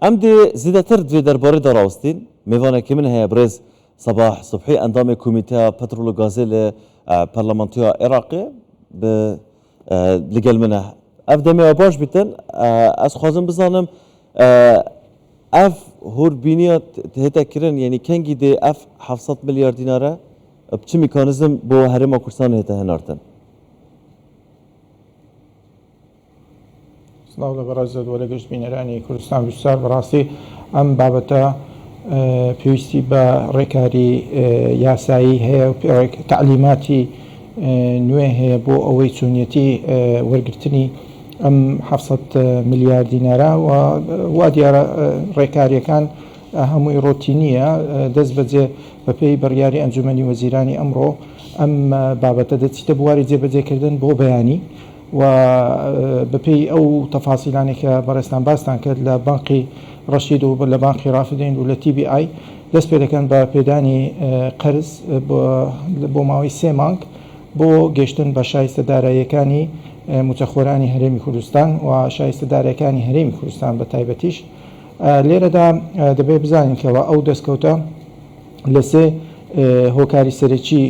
ام دي زيادتر دوی درباره دراوستین میوانه که من هیا برز صباح صبحی اندام کمیته پترول و گازی لپارلمانتویا عراقی به لگل منه اف دمی باش بیتن از خوازم بزنم اف هور بینیا هتا کرن یعنی کنگی دی اف 700 میلیارد دیناره بچه میکانیزم بو هرما کردستان هتا هنارتن سلااو لە بەڕێزت وە لە گەشت بینەرانی کوردستان بیستار بەڕاستی ئەم بابەتە پێویستی بە ڕێکاری یاسایی هەیە و تعلیماتی نوێ هەیە بۆ ئەوەی چۆنیەتی وەرگرتنی ئەم 700 میلیارد دینارە وا دیارە ڕێکاریەکان هەمووی ڕۆتینیە دەست بەجێ بەپێی بڕیاری ئەنجومەنی وەزیرانی ئەمڕۆ ئەم بابەتە دەچیتە بواری جێبەجێکردن بۆ بەیانی و بەپێی ئەو تەفاسیلانی کە بەڕێستان باستان کرد لە بانقی ڕەشید و لە بانقی ڕافدین و لە TBI دەست پێ دەکەن بە پێدانی قەرز بۆ ماوەی 3 مانگ بۆ گەشتن بە شایستە داراییەکانی موچەخۆرانی هەرێمی کوردستان و شایستە داراییەکانی هەرێمی کوردستان بە تایبەتیش لێرەدا دەبێت بزانین کەەوە ئەو دەستکەوتە لە سێ هۆکاری سەرەکی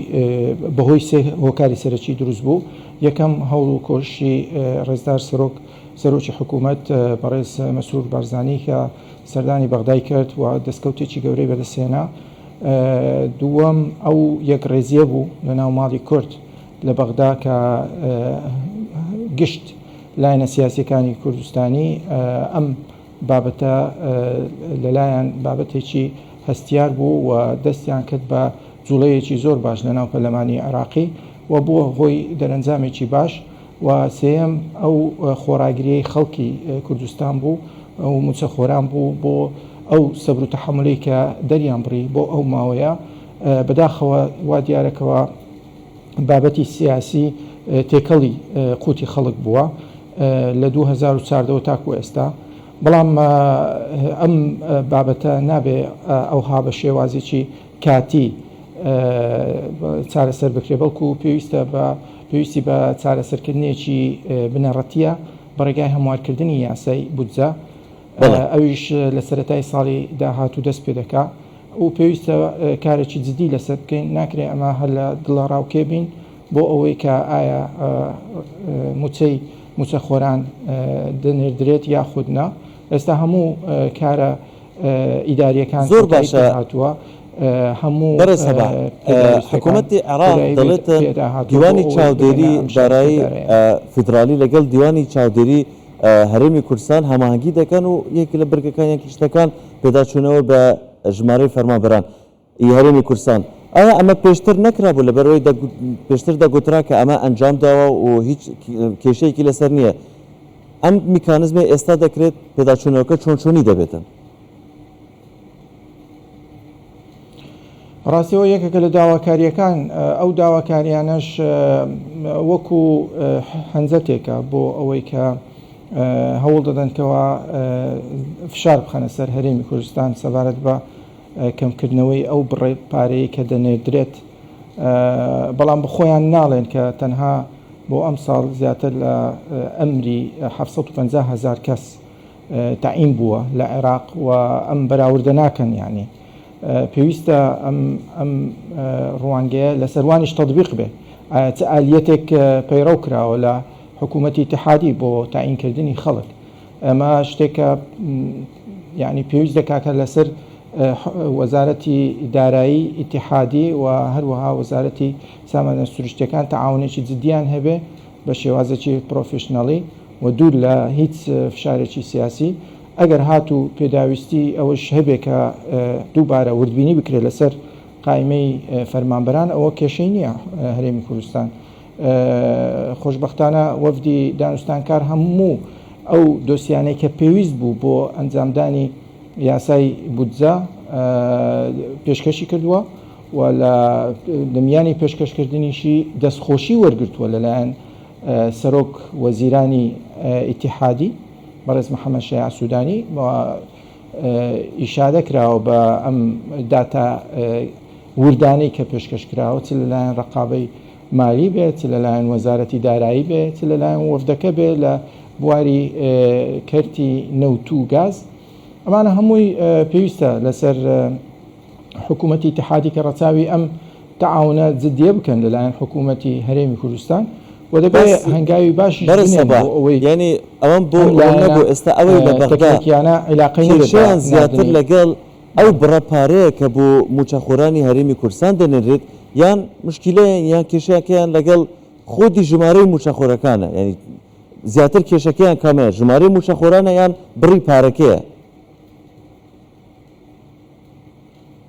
بەهۆی سێ هۆکاری سەرەکی دروست بوو یەکەم هەوڵ و کۆشی ڕێزدار سەرۆکی حکوومەت بەڕێز مەسعود بارزانی کە سەردانی بەغدای کرد و دەستکەوتێکی گەورەی بەدەستهێنا دووەم ئەو یەک ڕێزیە بوو لە ناو ماڵی کورد لە بەغدا کە گشت لایەنە سیاسیەکانی کوردستانی ئەم بابەتە لەلایەن بابەتێکی هەستیار بوو و دەستیان کرد بە جوڵەیەکی زۆر باش لە ناو پەرلەمانی عێراقی و بووە هۆی دەرەنجامێکی باش و سێەم ئەو خۆراگریەی خەڵکی کوردستان بوو ئەو موچەخۆران بوو بۆ ئەو سەبر و تەحملی کە دەریان بڕی بۆ ئەو ماوەیە بەداخەوە وا دیارەکەوە بابەتی سیاسی تێکەڵی قوتی خەڵک بووە لە 2014 تاکو ئێستا بەڵام ئەم بابەتە نابێ ئەوها بە شێوازێکی کاتی چارەسەر بکرێ بەڵکو پێویستی بە چارەسەرکردنێکی بنەڕەتیە بەڕێگای هەموارکردنی یاسای بودجە ئەویش لە سەرەتای ساڵی داهاتوو دەست پێ دەکا و پێویستە کارێکی جدی لەسەر بکەین ناکرێ ئەمە هەر لە دڵە ڕاوکێ بین بۆ ئەوەی کە ئایا موچەی موچەخۆران دەنێردرێت یاخودنا ئێستا هەموو کارە ئیداریەکان زۆر باشە هاتووە هەموو حکوومەتی عێراق دەڵێت دیوانی چاودێری دارایی فیدرالی لەگەڵ دیوانی چاودێری هەرێمی کوردستان هەماهەنگی دەکەن و یەکی لە بەرگەکانیان کشتەکان پێداچوونەوە بە ژمارەی فەرمانبەران هەرێمی کوردستان ئایا ئەمە پێشتر نەکرابوو لەبەرەوەی پێشتر دەگوترا کە ئەمە ئەنجام داوە و هیچ کێشەیەکی لەسەر نییە ئەم میکانزمە ئێستا دەکرێت پێداچوونەوەکە چۆنی دەبێتن ڕاستیەوە یەکێکە لە داواکاریەکان ئەو داواکاریانەش وەکو هەنجەتێکە بۆ ئەوەی کە هەوڵ دەدەنکەوە فشار بخەنە سەر هەرێمی کوردستان سەبارەت بە کەمکردنەوەی ئەو بڕێ پارەیە کە دەنێردرێت بەڵام بخۆیان ناڵێن کە تەنها بۆ ئەم ساڵ زیاتر لە ئەمری 750,000 کەس تعین بووە لە عێراق و ئەم بەراوردە ناکەن یعنی پێویستە ئەم ڕوانگەیە لە سەروانیش تەطبیق بێ چ ئالیەتێک پەیڕەو کراوە لە حکوومەتی اتحادی بۆ تعینکردنی خەڵک ئەمە شتێکە یعنی پێویست دەکاکە لەسەر وەزارەتی دارایی اتحادی و هەروەها وەزارەتی سامانە سروشتیەکان تەعاونێکی جدیان هەبێ بە شێوازێکی پرۆفشنەڵی و دوور لە هیچ فشارێکی سیاسی ئەگەر هاتوو پێداویستی ئەوەش هەبێ کە دووبارە وردبینی بکرێت لەسەر قایمەی فەرمانبەران ئەوە کێشەی نییە هەرێمی کوردستان خۆشبەختانە وەفدی دانوستانکار هەموو ئەو دۆسیانەی کە پێویست بوو بۆ ئەنجامدانی یاسای بودجە پێشکەشی کردووە و لە دەمیانی پێشکەشکردنیشی دەستخۆشی وەرگرتووە لەلایەن سەرۆک وەزیرانی ئیتیحادی بەڕێز محەممەد شایع سوودانی ئیشادە کراوە بە ئەم داتا وردانەی کە پێشکەش کراوە چ لەلایەن ڕقابەی مالی بێت چ لەلایەن وەزارەتی دارایی بێت چ لەلایەن وەفدەکە بێت لە بواری کەرتی نەوت و گاز ئەمانە هەمووی پێویستە لەسەر حکوومەتی اتحادی کە ڕەچاوی ئەم تعاونە جدیە بکەن لەلایەن حکوومەتی هەرێمی کوردستان و دەبێت هەنگاوی باشی ئەوەی ینی ئەوەم بۆ نەبوو ئێستا ئەوەی لە بەغداکیانە عیلاقەیان زیاتر لەگەڵ ئەو بڕەپارەیە کە بۆ موچەخۆرانی هەرێمی کوردستان دەنێرێت یان مشکلەیە یان کێشەکەیان لەگەڵ خۆتی ژمارەی موچەخۆرەکانە، ینی زیاتر کێشەکەیان کامەیە ژمارەی موچەخۆرانە یان بڕی پارەکەیە؟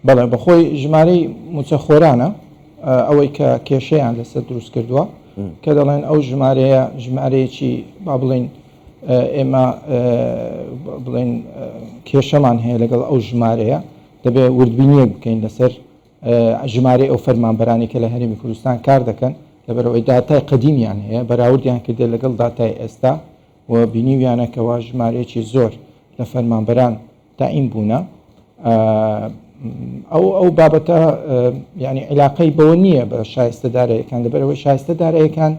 بەڵێ بەخۆی ژمارەی موچەخۆرانە ئەوەی کە کێشەیان لەسەر دروست کردووە کە دەڵێن ئەو ژمارەیە ژمارەیەکی با بڵێن ئێمە بڵێن کێشەمان هەیە لەگەڵ ئەو ژمارەیە دەبێت وردبینیە بکەین لەسەر ژمارەی ئەو فەرمانبەرانی کە لە هەرێمی کوردستان کار دەکەن لەبەرەوەی داتای قەدیمیان هەیە بەراوردیان کردێت لەگەڵ داتای ئێستا و بینیویانەکەەوە ژمارەیەکی زۆر لە فەرمانبەران تاین بوونە. ئەو بابەتە ینی عیلاقەی بەوە نییە بە شایستەدارەیەکان لەبەرەوەی شایستەدارەیەکان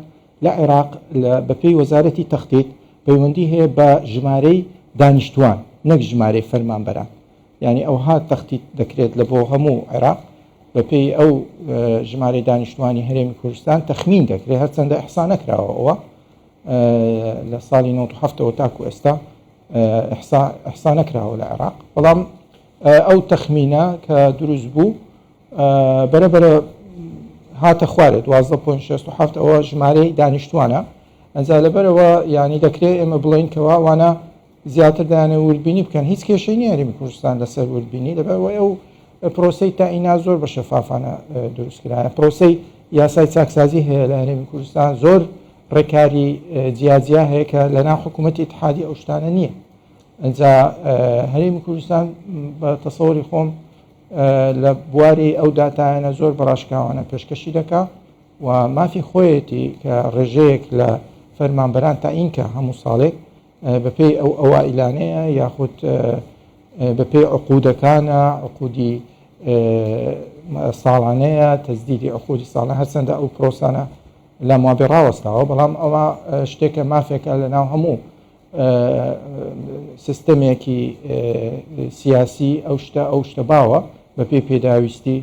لە عێراق بەپێی وەزارەتی تەختیت پەیوەندی هەیە بە ژمارەی دانیشتوان نەک ژمارەی فەرمانبەران، ینی ئەوها تەختیت دەکرێت لە بۆ هەموو عێراق بەپێی ئەو ژمارەی دانیشتوانی هەرێمی کوردستان تەخمین دەکرێت هەرچەندە ئەحسا نەکراوە ئەوە لە ساڵی 1970 تاکو ئێستا ئەحسا نەکراوە لە عێراق، بەڵام ئەو تەخمینە کە دروست بوو بەرەبەرە هاتە خوارێت 12.67 ئەوە ژمارەی دانیشتوانە ئەنجا لەبەرەوە ینی دەکرێت ئێمە بڵین کەوا وانە زیاتر دایانە وردبینی بکەن هیچ کێشەی نیە هەرێمی کوردستان لەسەر وردبینی لەبەرەوەی ئەو پرۆسەی تائینا زۆر بە شەفافانە دروستکرایە پرۆسەی یاسای چاکسازی هەیە لە هەرێمی کوردستان زۆر ڕێکاری جیاجیا هەیە کە لەناو حکوومەتی اتحادی ئەو شتانە نییە ئەنجا هەرێمی کوردستان بە تەسەوری خۆم لە بواری ئەو داتایانە زۆر بەڕاشکاوانە پێشکەشی دەکا و مافی خۆیەتی کە ڕێژەیەک لە فەرمانبەران تاین کە هەموو ساڵێک بەپێی ئەو ئەوائیلانەیە یاخود بەپێی عقودەکانە عقودی ساڵانەیە تەزدیدی عقودی ساڵە هەرچەندە ئەو پرۆسانە لە مابێ ڕاوەستاوە بەڵام ئەوە شتێکە مافێکە لەناو هەموو سیستەمێکی سیاسی ئەو شتە باوە بەپێی پێداویستی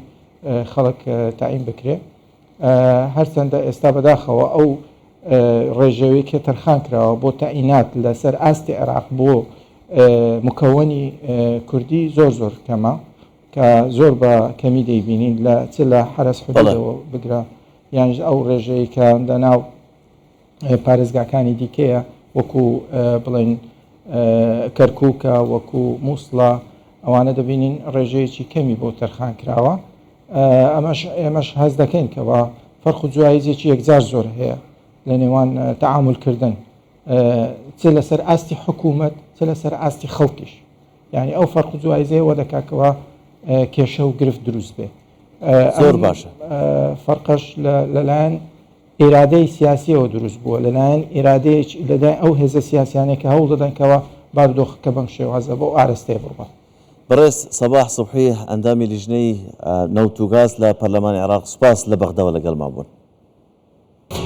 خەڵک تاین بکرێ هەرچەندە ئێستا بەداخەوە ئەو ڕێژەوەی کە تەرخان کراوە بۆ تاینات لەسەر ئاستی عێراق بۆ مکەوەنی کوردی زۆر کەمە کە زۆر بە کەمی دەیبینین لە حرەس حدودەوە بگرە یان ئەو ڕێژەیە کە لەناو پارێزگاکانی دیکەیە وەکو بڵێن کەرکووکە وەکو مووسڵە ئەوانە دەبینین ڕێژەیەکی کەمی بۆ تەرخان کراوە ئێمەش هەز دەکەین کەەوە فەرق و جوایزێکی یەکجار زۆر هەیە لە نێوان تەعاملکردن چ لەسەر ئاستی حکوومەت چ لەسەر ئاستی خەڵکیش یعنی ئەو فەرق و جوایزەیە وە دەکاکەوە کێشە و گرفت دروست بێ زۆر باشە فەرقەش لەلایەن ئێرادەی سیاسیەوە دروست بووە لەلایەن ئێرادەیەک لەدای ئەو هێزە سیاسیانێک کە هەوڵ دەدەنکەوە بارودۆخەکە بەم شێوازە بۆ ئاراستەیە بڕبە. بەڕێز سەباح سوبحی ئەندامی لیژنەی نەوت و گاز لە پەرلەمانی عێراق سوپاس لە بەغداوە لەگەڵمان بوون.